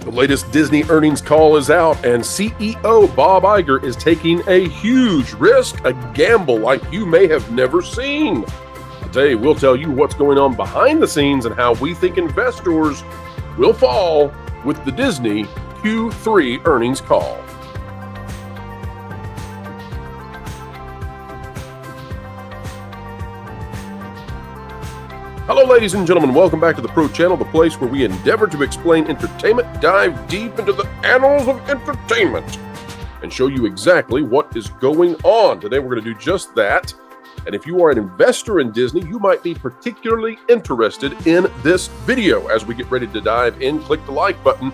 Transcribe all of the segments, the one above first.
The latest Disney earnings call is out, and CEO Bob Iger is taking a huge risk, a gamble like you may have never seen. Today, we'll tell you what's going on behind the scenes and how we think investors will fall with the Disney Q3 earnings call. Hello, ladies and gentlemen. Welcome back to the Pro Channel, the place where we endeavor to explain entertainment, dive deep into the annals of entertainment, and show you exactly what is going on. Today, we're going to do just that. And if you are an investor in Disney, you might be particularly interested in this video. As we get ready to dive in, click the like button,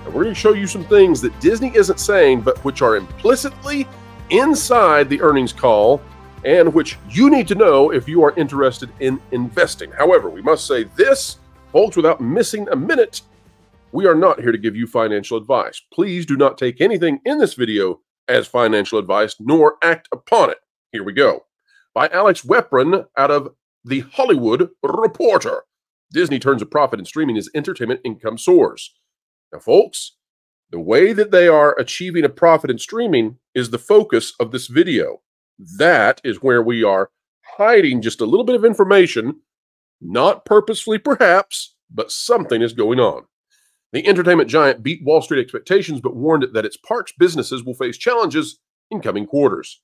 and we're going to show you some things that Disney isn't saying, but which are implicitly inside the earnings call, and which you need to know if you are interested in investing. However, we must say this, folks, without missing a minute, we are not here to give you financial advice. Please do not take anything in this video as financial advice, nor act upon it. Here we go. By Alex Weprin out of The Hollywood Reporter. Disney turns a profit in streaming as entertainment income soars. Now, folks, the way that they are achieving a profit in streaming is the focus of this video. That is where we are hiding just a little bit of information, not purposefully perhaps, but something is going on. The entertainment giant beat Wall Street expectations, but warned that its parks businesses will face challenges in coming quarters.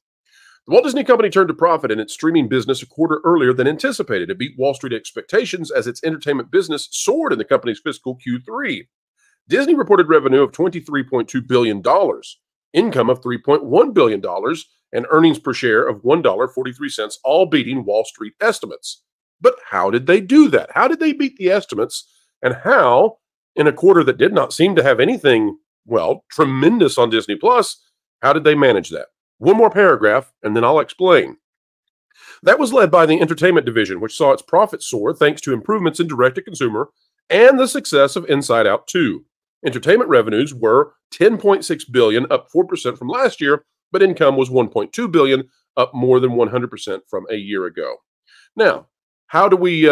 The Walt Disney Company turned a profit in its streaming business a quarter earlier than anticipated. It beat Wall Street expectations as its entertainment business soared in the company's fiscal Q3. Disney reported revenue of $23.2 billion, income of $3.1 billion, and earnings per share of $1.43, all beating Wall Street estimates. But how did they do that? How did they beat the estimates? And how, in a quarter that did not seem to have anything, well, tremendous on Disney Plus, how did they manage that? One more paragraph, and then I'll explain. That was led by the entertainment division, which saw its profits soar thanks to improvements in direct-to-consumer and the success of Inside Out 2. Entertainment revenues were $10.6 billion, up 4% from last year, but income was $1.2 billion, up more than 100% from a year ago. Now, how do we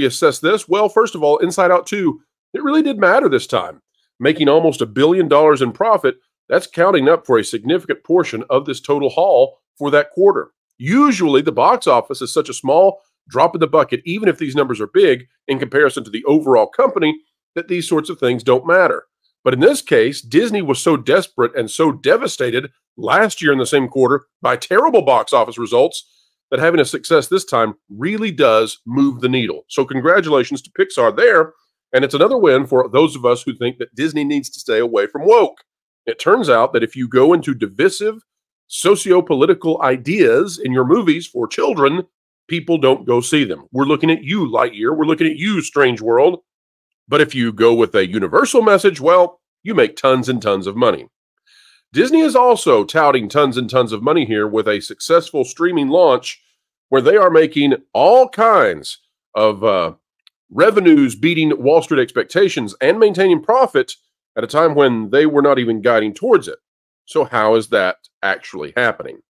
assess this? Well, first of all, Inside Out 2, it really did matter this time. Making almost $1 billion in profit, that's counting up for a significant portion of this total haul for that quarter. Usually, the box office is such a small drop in the bucket, even if these numbers are big in comparison to the overall company, that these sorts of things don't matter. But in this case, Disney was so desperate and so devastated last year in the same quarter by terrible box office results that having a success this time really does move the needle. So congratulations to Pixar there. And it's another win for those of us who think that Disney needs to stay away from woke. It turns out that if you go into divisive socio-political ideas in your movies for children, people don't go see them. We're looking at you, Lightyear. We're looking at you, Strange World. But if you go with a universal message, well, you make tons and tons of money. Disney is also touting tons and tons of money here with a successful streaming launch where they are making all kinds of revenues beating Wall Street expectations and maintaining profit at a time when they were not even guiding towards it. So how is that actually happening?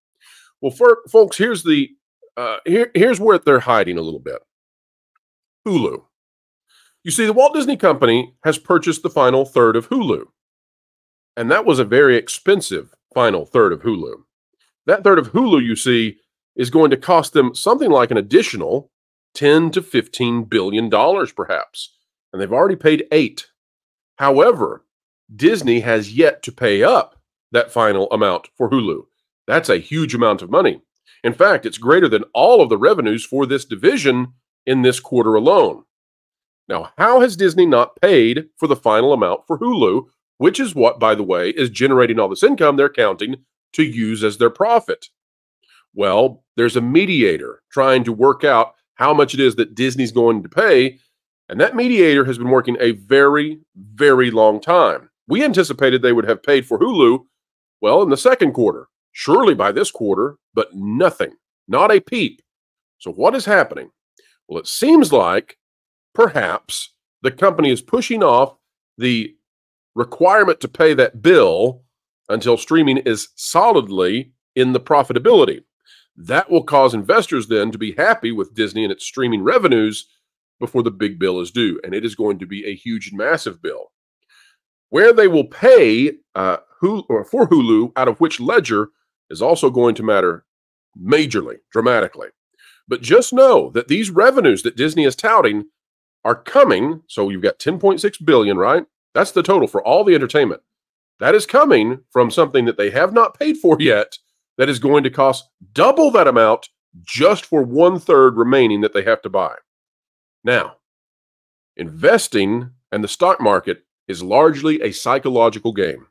Well, folks, here's where they're hiding a little bit. Hulu. You see, the Walt Disney Company has purchased the final third of Hulu. And that was a very expensive final third of Hulu. That third of Hulu, you see, is going to cost them something like an additional $10 to $15 billion, perhaps. And they've already paid $8. However, Disney has yet to pay up that final amount for Hulu. That's a huge amount of money. In fact, it's greater than all of the revenues for this division in this quarter alone. Now, how has Disney not paid for the final amount for Hulu, which is what, by the way, is generating all this income they're counting to use as their profit? Well, there's a mediator trying to work out how much it is that Disney's going to pay, and that mediator has been working a very, very long time. We anticipated they would have paid for Hulu, well, in the second quarter, surely by this quarter, but nothing, not a peep. So what is happening? Well, it seems like perhaps the company is pushing off the requirement to pay that bill until streaming is solidly in the profitability. That will cause investors then to be happy with Disney and its streaming revenues before the big bill is due. And it is going to be a huge, massive bill. Where they will pay for Hulu, out of which ledger, is also going to matter majorly, dramatically. But just know that these revenues that Disney is touting are coming. So you've got $10.6 billion, right? That's the total for all the entertainment. That is coming from something that they have not paid for yet that is going to cost double that amount just for 1/3 remaining that they have to buy. Now, investing and the stock market is largely a psychological game.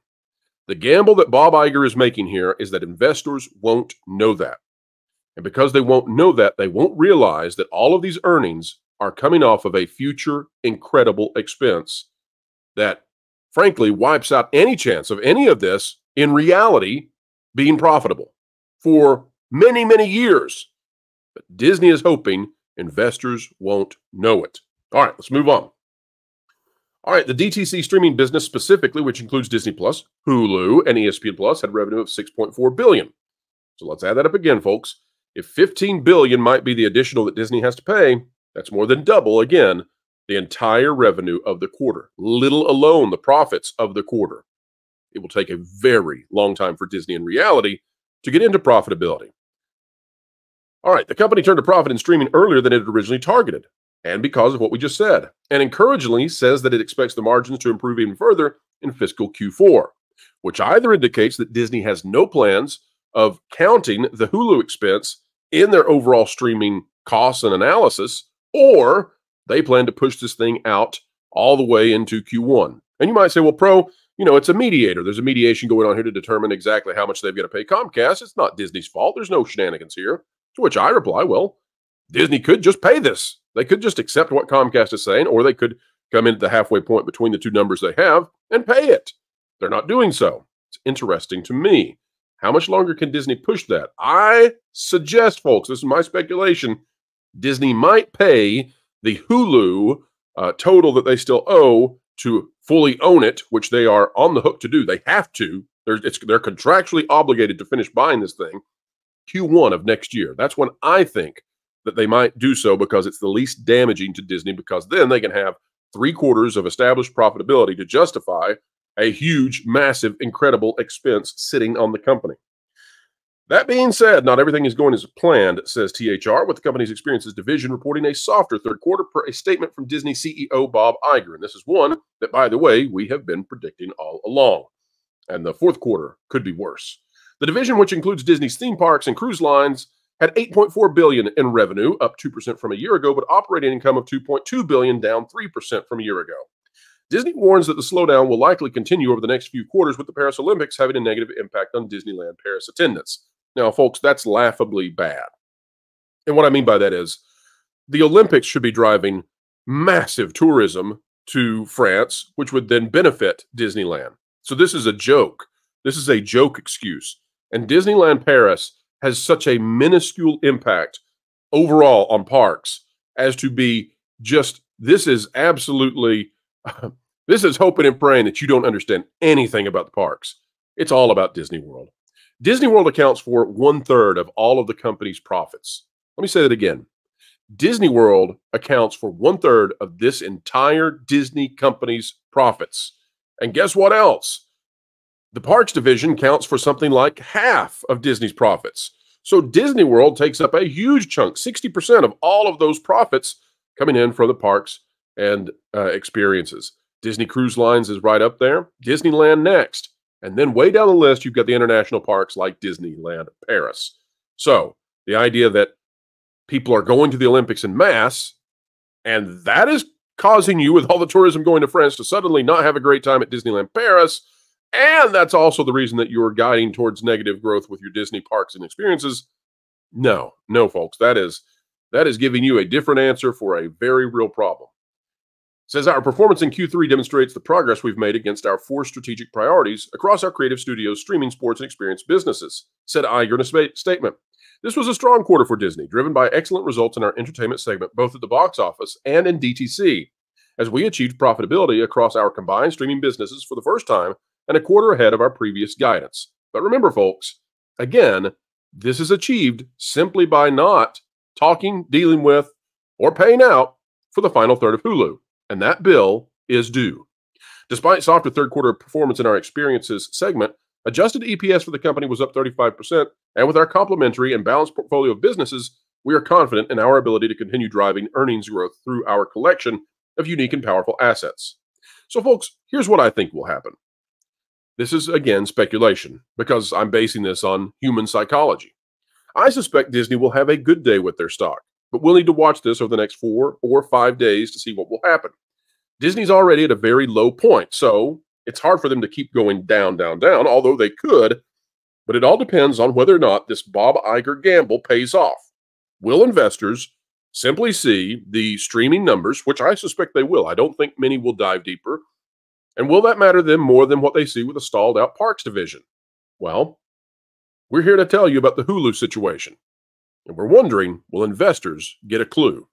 The gamble that Bob Iger is making here is that investors won't know that. And because they won't know that, they won't realize that all of these earnings are coming off of a future incredible expense that, frankly, wipes out any chance of any of this in reality being profitable for many, many years. But Disney is hoping investors won't know it. All right, let's move on. All right, the DTC streaming business specifically, which includes Disney Plus, Hulu, and ESPN Plus, had revenue of $6.4 billion. So let's add that up again, folks. If $15 billion might be the additional that Disney has to pay, that's more than double, again, the entire revenue of the quarter, little alone the profits of the quarter. It will take a very long time for Disney in reality to get into profitability. All right, the company turned a profit in streaming earlier than it had originally targeted, and because of what we just said, and encouragingly says that it expects the margins to improve even further in fiscal Q4, which either indicates that Disney has no plans of counting the Hulu expense in their overall streaming costs and analysis, or they plan to push this thing out all the way into Q1. And you might say, well, Pro, it's a mediator. There's a mediation going on here to determine exactly how much they've got to pay Comcast. It's not Disney's fault. There's no shenanigans here. To which I reply, well, Disney could just pay this. They could just accept what Comcast is saying, or they could come in at the halfway point between the two numbers they have and pay it. They're not doing so. It's interesting to me. How much longer can Disney push that? I suggest, folks, this is my speculation, Disney might pay the Hulu total that they still owe to fully own it, which they are on the hook to do. They have to. They're contractually obligated to finish buying this thing Q1 of next year. That's when I think that they might do so, because it's the least damaging to Disney, because then they can have 3/4 of established profitability to justify a huge, massive, incredible expense sitting on the company. That being said, not everything is going as planned, says THR, with the company's experiences division reporting a softer third quarter per a statement from Disney CEO Bob Iger. And this is one that, by the way, we have been predicting all along. And the fourth quarter could be worse. The division, which includes Disney's theme parks and cruise lines, had $8.4 billion in revenue, up 2% from a year ago, but operating income of $2.2 billion, down 3% from a year ago. Disney warns that the slowdown will likely continue over the next few quarters, with the Paris Olympics having a negative impact on Disneyland Paris attendance. Now, folks, that's laughably bad. And what I mean by that is the Olympics should be driving massive tourism to France, which would then benefit Disneyland. So this is a joke. This is a joke excuse. And Disneyland Paris has such a minuscule impact overall on parks as to be just, this is absolutely... This is hoping and praying that you don't understand anything about the parks. It's all about Disney World. Disney World accounts for 1/3 of all of the company's profits. Let me say that again. Disney World accounts for 1/3 of this entire Disney company's profits. And guess what else? The parks division counts for something like half of Disney's profits. So Disney World takes up a huge chunk, 60% of all of those profits coming in from the parks and experiences. Disney Cruise Lines is right up there. Disneyland next. And then way down the list, you've got the international parks like Disneyland Paris. So the idea that people are going to the Olympics en masse, and that is causing you, with all the tourism going to France, to suddenly not have a great time at Disneyland Paris, and that's also the reason that you're guiding towards negative growth with your Disney parks and experiences. No, folks, that is giving you a different answer for a very real problem. Says our performance in Q3 demonstrates the progress we've made against our 4 strategic priorities across our creative studios, streaming, sports, and experience businesses, said Iger in a statement. This was a strong quarter for Disney, driven by excellent results in our entertainment segment, both at the box office and in DTC, as we achieved profitability across our combined streaming businesses for the first time and a quarter ahead of our previous guidance. But remember, folks, again, this is achieved simply by not talking, dealing with, or paying out for the final third of Hulu. And that bill is due. Despite softer third quarter performance in our experiences segment, adjusted EPS for the company was up 35%, and with our complementary and balanced portfolio of businesses, we are confident in our ability to continue driving earnings growth through our collection of unique and powerful assets. So, folks, here's what I think will happen. This is, again, speculation, because I'm basing this on human psychology. I suspect Disney will have a good day with their stock, but we'll need to watch this over the next 4 or 5 days to see what will happen. Disney's already at a very low point, so it's hard for them to keep going down, down, down, although they could, but it all depends on whether or not this Bob Iger gamble pays off. Will investors simply see the streaming numbers, which I suspect they will? I don't think many will dive deeper. And will that matter to them more than what they see with a stalled-out parks division? Well, we're here to tell you about the Hulu situation. And we're wondering, will investors get a clue?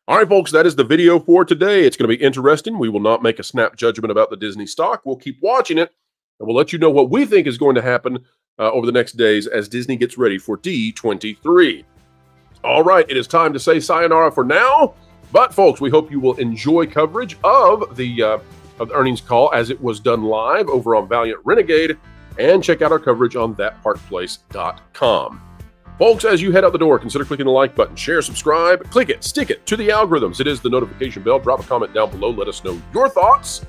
All right, folks, that is the video for today. It's going to be interesting. We will not make a snap judgment about the Disney stock. We'll keep watching it, and we'll let you know what we think is going to happen over the next days as Disney gets ready for D23. All right, it is time to say sayonara for now. But, folks, we hope you will enjoy coverage of the earnings call as it was done live over on Valiant Renegade, and check out our coverage on thatparkplace.com. Folks, as you head out the door, consider clicking the like button, share, subscribe, click it, stick it to the algorithms. It is the notification bell. Drop a comment down below. Let us know your thoughts,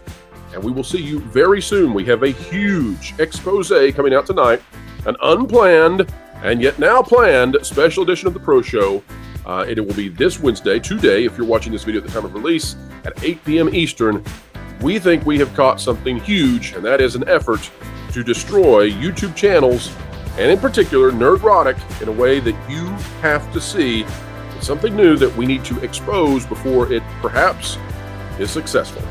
and we will see you very soon. We have a huge expose coming out tonight, an unplanned and yet now planned special edition of the Pro Show. It will be this Wednesday, today, if you're watching this video at the time of release, at 8 p.m. Eastern. We think we have caught something huge, and that is an effort to destroy YouTube channels, and in particular, Nerdrotic, in a way that you have to see. It's something new that we need to expose before it perhaps is successful.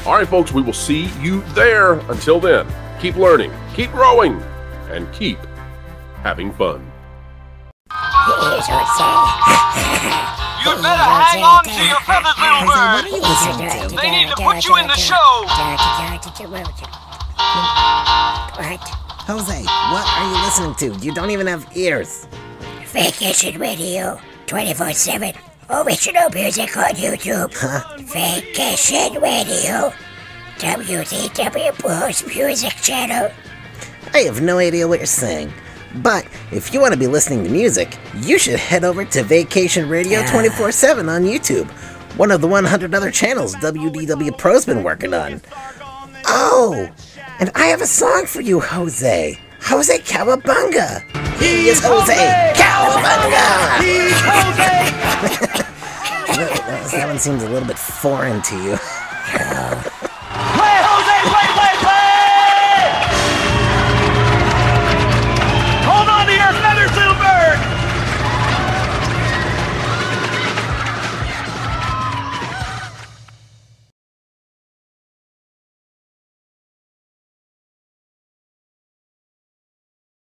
All right, folks, we will see you there. Until then, keep learning, keep growing, and keep having fun. You'd better hang on to your feathers, little bird. What are you listening to? They need to put you in the show. What? Jose, what are you listening to? You don't even have ears. Vacation Radio 24/7. Original music on YouTube. Huh? Vacation Radio. WDW Pro Music Channel. I have no idea what you're saying. But if you want to be listening to music, you should head over to Vacation Radio 24/7 on YouTube. One of the 100 other channels WDW Pro's been working on. Oh! And I have a song for you, Jose. Jose Cowabunga. He is Jose Cowabunga. He's Jose. That one seems a little bit foreign to you.